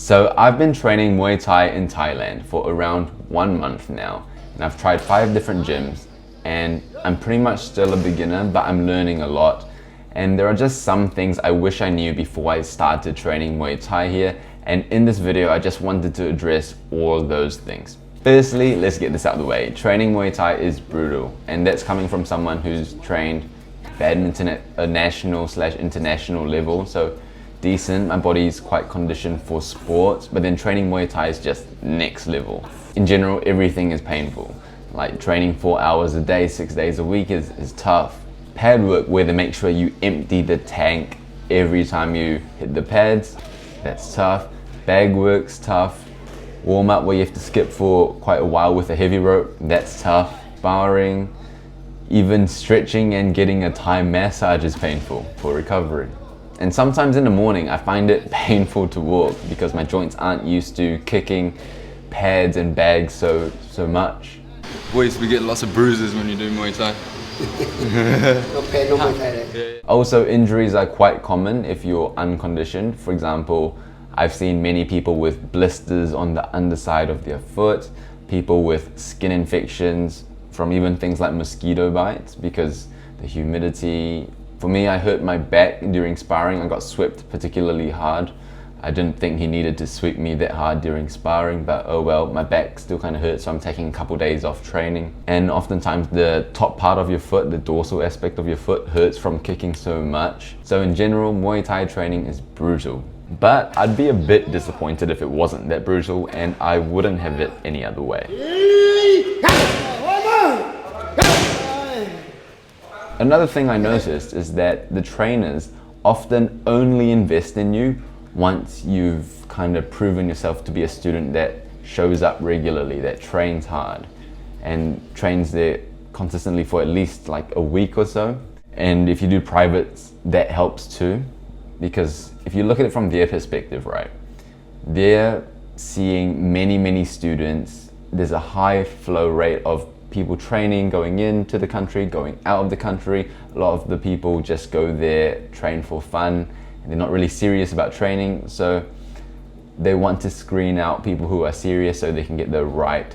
So I've been training Muay Thai in Thailand for around 1 month now, and I've tried 5 different gyms, and I'm pretty much still a beginner, but I'm learning a lot. And there are just some things I wish I knew before I started training Muay Thai here, and in this video I just wanted to address all those things. Firstly, let's get this out of the way. Training Muay Thai is brutal, and that's coming from someone who's trained badminton at a national/international level, so decent. My body's quite conditioned for sports, but then training Muay Thai is just next level. In general, everything is painful. Like training 4 hours a day, 6 days a week is tough. Pad work, where they make sure you empty the tank every time you hit the pads, that's tough. Bag work's tough. Warm up, where you have to skip for quite a while with a heavy rope, that's tough. Sparring, even stretching and getting a Thai massage is painful for recovery. And sometimes in the morning I find it painful to walk because my joints aren't used to kicking pads and bags so much. Boys, we get lots of bruises when you do Muay Thai. No pain, no Muay Thai. Also, injuries are quite common if you're unconditioned. For example, I've seen many people with blisters on the underside of their foot, people with skin infections from even things like mosquito bites because the humidity. For me, I hurt my back during sparring. I got swept particularly hard. I didn't think he needed to sweep me that hard during sparring, but oh well, my back still kind of hurts, so I'm taking a couple days off training. And oftentimes the top part of your foot, the dorsal aspect of your foot, hurts from kicking so much. So in general, Muay Thai training is brutal. But I'd be a bit disappointed if it wasn't that brutal, and I wouldn't have it any other way. Another thing I noticed is that the trainers often only invest in you once you've kind of proven yourself to be a student that shows up regularly, that trains hard and trains there consistently for at least like a week or so. And if you do privates, that helps too, because if you look at it from their perspective, right, they're seeing many students. There's a high flow rate of people training, going into the country, going out of the country. A lot of the people just go there, train for fun, and they're not really serious about training. So they want to screen out people who are serious so they can get the right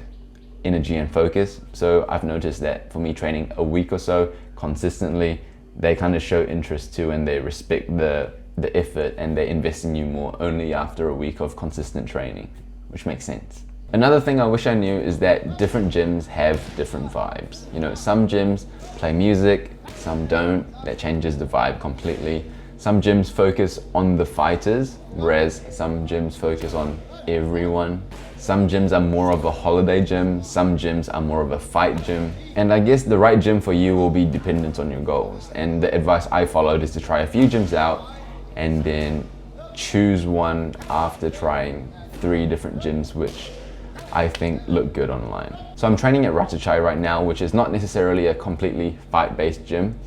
energy and focus. So I've noticed that for me, training a week or so consistently, they kind of show interest too, and they respect the effort, and they invest in you more only after a week of consistent training, which makes sense. Another thing I wish I knew is that different gyms have different vibes. You know, some gyms play music, some don't. That changes the vibe completely. Some gyms focus on the fighters, whereas some gyms focus on everyone. Some gyms are more of a holiday gym, some gyms are more of a fight gym. And I guess the right gym for you will be dependent on your goals. And the advice I followed is to try a few gyms out and then choose one after trying 3 different gyms, which I think look good online. So I'm training at Ratachai right now, which is not necessarily a completely fight-based gym,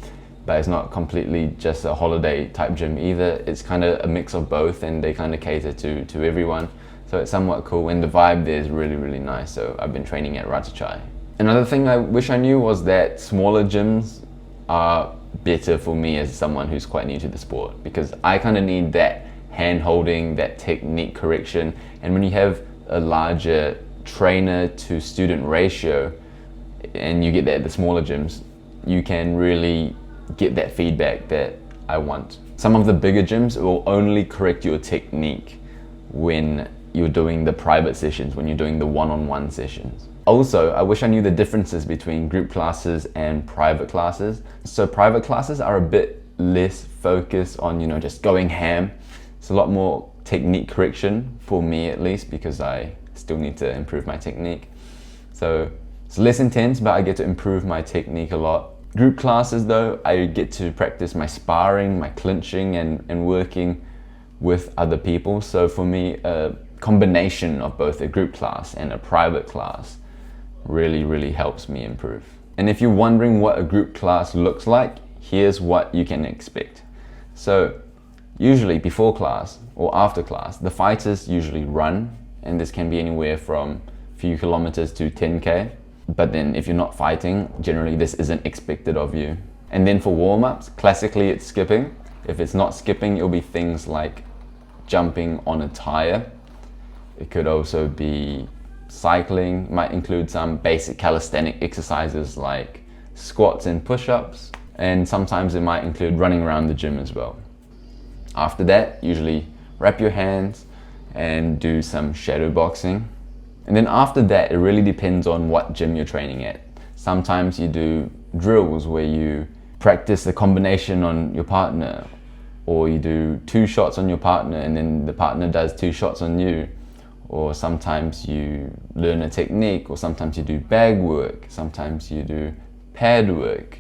but it's not completely just a holiday type gym either. It's kind of a mix of both, and they kind of cater to everyone. So it's somewhat cool, and the vibe there is really nice. So I've been training at Ratachai. Another thing I wish I knew was that smaller gyms are better for me as someone who's quite new to the sport, because I kind of need that hand holding, that technique correction. And when you have a larger trainer to student ratio, and you get that at the smaller gyms, you can really get that feedback that I want. Some of the bigger gyms will only correct your technique when you're doing the private sessions, when you're doing the one-on-one sessions. Also, I wish I knew the differences between group classes and private classes. So private classes are a bit less focused on, you know, just going ham. It's a lot more technique correction, for me at least, because I still need to improve my technique. So it's less intense, but I get to improve my technique a lot. Group classes though, I get to practice my sparring, my clinching, and working with other people. So for me, a combination of both a group class and a private class really helps me improve. And if you're wondering what a group class looks like, here's what you can expect. So usually before class or after class, the fighters usually run, and this can be anywhere from a few kilometers to 10K. But then if you're not fighting, generally this isn't expected of you. And then for warm-ups, classically it's skipping. If it's not skipping, it'll be things like jumping on a tire. It could also be cycling, might include some basic calisthenic exercises like squats and push-ups, and sometimes it might include running around the gym as well. After that, usually wrap your hands and do some shadow boxing. And then after that, it really depends on what gym you're training at. Sometimes you do drills where you practice the combination on your partner, or you do 2 shots on your partner and then the partner does 2 shots on you. Or sometimes you learn a technique, or sometimes you do bag work, sometimes you do pad work.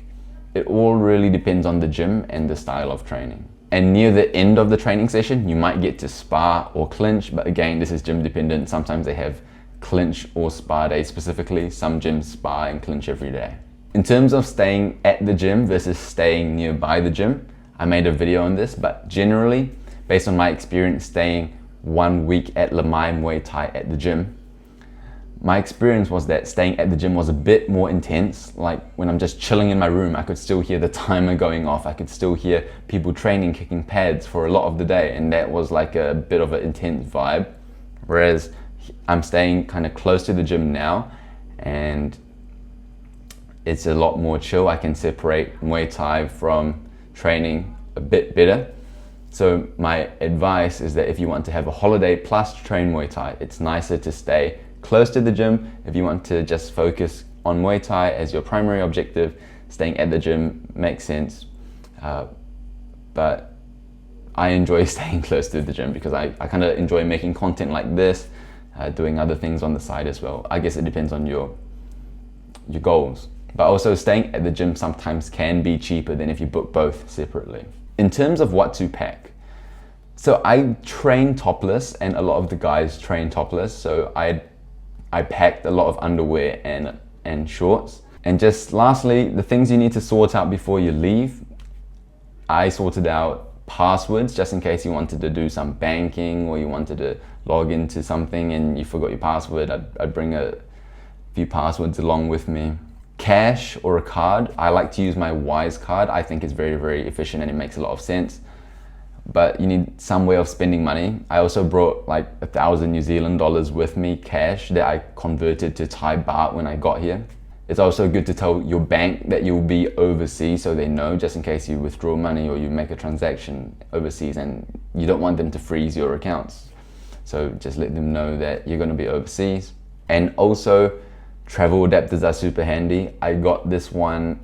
It all really depends on the gym and the style of training. And near the end of the training session, you might get to spar or clinch, but again, this is gym dependent. Sometimes they have clinch or spar days specifically. Some gyms spar and clinch every day. In terms of staying at the gym versus staying nearby the gym, I made a video on this, but generally, based on my experience staying 1 week at Lamai Muay Thai at the gym, my experience was that staying at the gym was a bit more intense. Like when I'm just chilling in my room, I could still hear the timer going off. I could still hear people training, kicking pads for a lot of the day. And that was like a bit of an intense vibe. Whereas I'm staying kind of close to the gym now and it's a lot more chill. I can separate Muay Thai from training a bit better. So my advice is that if you want to have a holiday plus train Muay Thai, it's nicer to stay close to the gym. If you want to just focus on Muay Thai as your primary objective, staying at the gym makes sense. But I enjoy staying close to the gym because I kind of enjoy making content like this, doing other things on the side as well. I guess it depends on your goals. But also staying at the gym sometimes can be cheaper than if you book both separately. In terms of what to pack, so I train topless and a lot of the guys train topless. So I packed a lot of underwear and shorts. And just lastly, the things you need to sort out before you leave. I sorted out passwords just in case you wanted to do some banking or you wanted to log into something and you forgot your password. I'd bring a few passwords along with me. Cash or a card. I like to use my Wise card. I think it's very, very efficient and it makes a lot of sense. But you need some way of spending money. I also brought like 1,000 New Zealand dollars with me, cash, that I converted to Thai baht when I got here. It's also good to tell your bank that you'll be overseas so they know, just in case you withdraw money or you make a transaction overseas and you don't want them to freeze your accounts. So just let them know that you're going to be overseas. And also, travel adapters are super handy. I got this one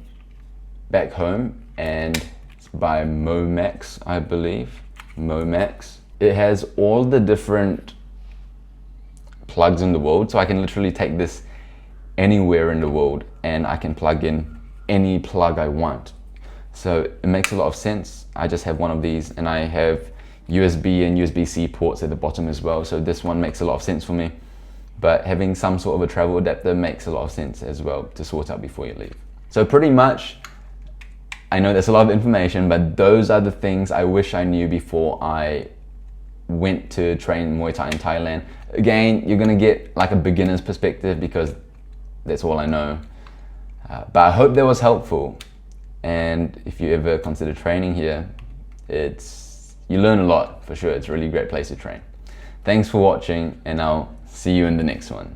back home and it's by Momax, I believe. Momax. It has all the different plugs in the world, so I can literally take this anywhere in the world and I can plug in any plug I want. So it makes a lot of sense. I just have one of these and I have USB and USB-C ports at the bottom as well. So this one makes a lot of sense for me. But having some sort of a travel adapter makes a lot of sense as well to sort out before you leave. So pretty much, I know that's a lot of information, but those are the things I wish I knew before I went to train Muay Thai in Thailand. Again, you're gonna get like a beginner's perspective because that's all I know. But I hope that was helpful. And if you ever consider training here, you learn a lot for sure. It's a really great place to train. Thanks for watching and I'll see you in the next one.